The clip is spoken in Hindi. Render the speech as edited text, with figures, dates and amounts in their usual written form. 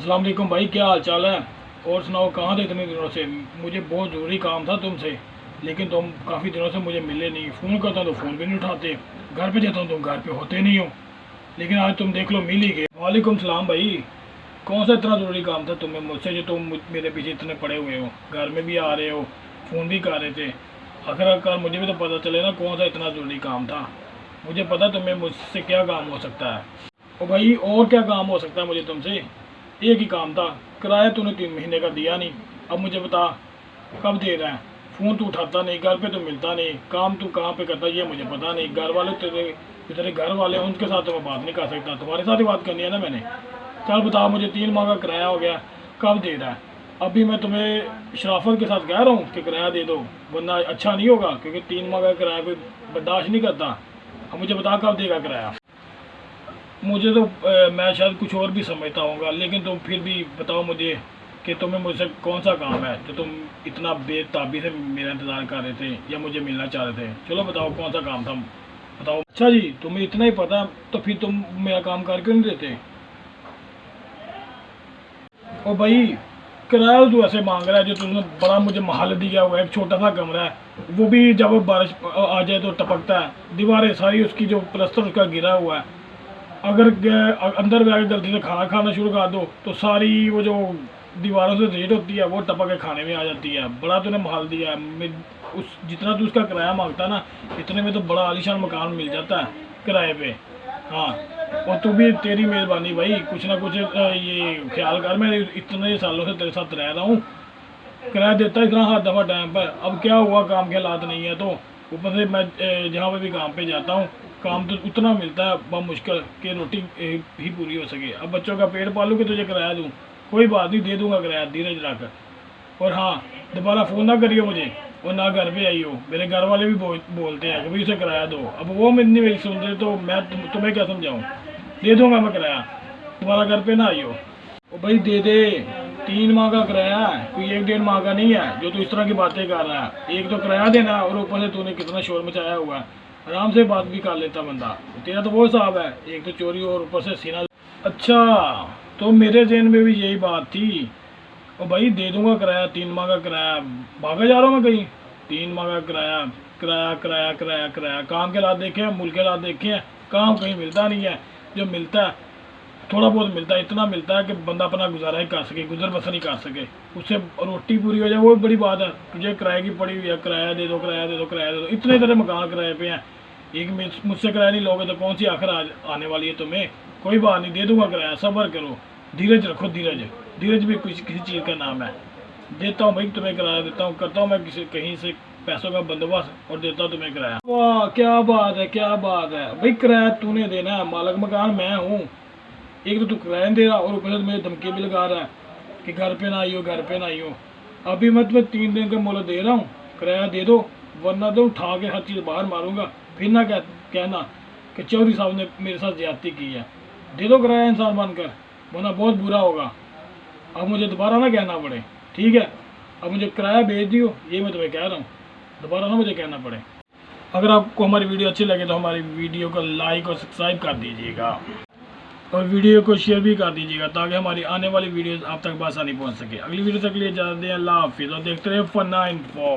अस्सलाम वालेकुम भाई, क्या हाल चाल है? और सुनाओ, कहाँ थे इतने दिनों से? मुझे बहुत ज़रूरी काम था तुमसे, लेकिन तुम काफ़ी दिनों से मुझे मिले नहीं। फ़ोन करता हूँ तो फ़ोन भी नहीं उठाते, घर पे जाता हूँ तुम घर पे होते नहीं हो। लेकिन आज तुम देख लो, मिल ही गए। वालेकुम सलाम भाई। कौन सा इतना ज़रूरी काम था तुम्हें मुझसे जो तुम मेरे पीछे इतने पड़े हुए हो? घर में भी आ रहे हो, फ़ोन भी कर रहे थे। आखिरकार मुझे भी तो पता चले ना, कौन सा इतना ज़रूरी काम था। मुझे पता तुम्हें मुझसे क्या काम हो सकता है। ओ भाई, और क्या काम हो सकता है मुझे तुमसे? एक ही काम था, किराया तूने 3 महीने का दिया नहीं। अब मुझे बता, कब दे रहा है? फ़ोन तो उठाता नहीं, घर पे तो मिलता नहीं, काम तू कहाँ पे करता है ये मुझे पता नहीं। घर वाले तेरे तेरे घर वाले हैं, उनके साथ तो मैं बात नहीं कर सकता, तुम्हारे साथ ही बात करनी है ना मैंने। चल बता मुझे, 3 माह का किराया हो गया, कब दे रहा है? अभी मैं तुम्हें शराफत के साथ कह रहा हूँ कि किराया दे दो, वरना अच्छा नहीं होगा, क्योंकि 3 माह का किराया कोई बर्दाश्त नहीं करता। अब मुझे बता, कब देगा किराया? मुझे तो मैं शायद कुछ और भी समझता होऊंगा, लेकिन तुम फिर भी बताओ मुझे कि तुम्हें मुझसे कौन सा काम है जो तुम इतना बेताबी से मेरा इंतज़ार कर रहे थे या मुझे मिलना चाह रहे थे। चलो बताओ, कौन सा काम था, बताओ। अच्छा जी, तुम्हें इतना ही पता, तो फिर तुम मेरा काम कर क्यों नहीं देते? ओ भाई, किराया तो ऐसे मांग रहा है जो तुमने बड़ा मुझे महल दिया हुआ है, एक छोटा सा कमरा है, वो भी जब बारिश आ जाए तो टपकता है, दीवारें सारी उसकी जो प्लस्तर उसका गिरा हुआ है। अगर अंदर में आके गलती से खाना खाना शुरू कर दो तो सारी वो जो दीवारों से रेत होती है वो टपक के खाने में आ जाती है। बड़ा तूने माल दिया है। उस जितना तू उसका किराया मांगता ना, इतने में तो बड़ा आलीशान मकान मिल जाता है किराए पे। हाँ, और तू भी, तेरी मेहरबानी भाई, कुछ ना कुछ ये ख्याल कर। मैं इतने सालों से तेरे साथ रह रहा हूँ, किराया देता इतना हर दफ़ा टाइम पर। अब क्या हुआ, काम के हालात नहीं है तो ऊपर से मैं जहाँ पे भी काम पे जाता हूँ, काम तो उतना मिलता है बहुत मुश्किल कि रोटी ही पूरी हो सके। अब बच्चों का पेट पालूँ कि तुझे किराया दूँ? कोई बात नहीं, दे दूँगा किराया, धीरज रख। और हाँ, दोबारा फ़ोन ना करियो मुझे, और ना घर पे आई हो। मेरे घर वाले भी बोलते हैं कि भाई उसे किराया दो। अब वो मेरी सुन रहे तो मैं तुम्हें क्या समझाऊँ? दे दूँगा मैं किराया, दोबारा घर पे ना आई हो। ओ भाई दे दे, 3 माह का किराया है, कोई 1 डेढ़ माह का नहीं है जो तू इस तरह की बातें कर रहा है। एक तो किराया देना, और ऊपर से तूने कितना शोर मचाया हुआ है। आराम से बात भी कर लेता बंदा, तेरा तो वो हिसाब है, एक तो चोरी और ऊपर से सीना। अच्छा, तो मेरे जहन में भी यही बात थी। ओ भाई दे दूंगा किराया, 3 माह का किराया। भागा जा रहा हूँ मैं कहीं? 3 माह का किराया, किराया किराया किराया किराया। काम के हालात देखे हैं, मुल्क के हालात देखे हैं, काम कहीं मिलता नहीं है। जो मिलता है थोड़ा बहुत मिलता है, इतना मिलता है कि बंदा अपना गुजारा ही कर सके, गुजर बसर ही कर सके, उससे रोटी पूरी हो जाए वो बड़ी बात है। तुझे किराए की पड़ी हुई है, किराया दे दो किराया दे दो किराया दे दो। इतने तरह मकान किराए पे हैं, एक मुझसे किराया नहीं लोगे तो कौन सी आखिर आने वाली है तुम्हें? कोई बात नहीं, दे दूंगा किराया, सब्र करो, धीरज रखो, धीरज। धीरज भी कुछ किसी चीज़ का नाम है। देता हूँ भाई तुम्हें किराया, देता हूँ, करता हूँ मैं किसी कहीं से पैसों का बंदोबस्त और देता हूँ तुम्हें किराया। वाह क्या बात है, क्या बात है भाई, किराया तूने देना है, मालिक मकान मैं हूँ। एक तो तू किराया नहीं दे रहा, और ऊपर से मुझे धमकी भी लगा रहा है कि घर पे ना आई हो, घर पे ना आई हो। अभी मैं तुम्हें 3 दिन का मोहलत दे रहा हूँ, किराया दे दो, वरना तो उठा के हर चीज़ बाहर मारूंगा। फिर ना कहना कि चौधरी साहब ने मेरे साथ ज्यादती की है। दे दो किराया इंसान बनकर, वरना बहुत बुरा होगा। अब मुझे दोबारा ना कहना पड़े, ठीक है? अब मुझे किराया भेज दियो, ये मैं तुम्हें कह रहा हूँ, दोबारा ना मुझे कहना पड़े। अगर आपको हमारी वीडियो अच्छी लगे तो हमारी वीडियो को लाइक और सब्सक्राइब कर दीजिएगा, और वीडियो को शेयर भी कर दीजिएगा, ताकि हमारी आने वाली वीडियोस आप तक बआसानी पहुंच सके। अगली वीडियो तक के लिए इजाज़त दें, अल्लाह हाफिज़, और देखते रहे फन 9।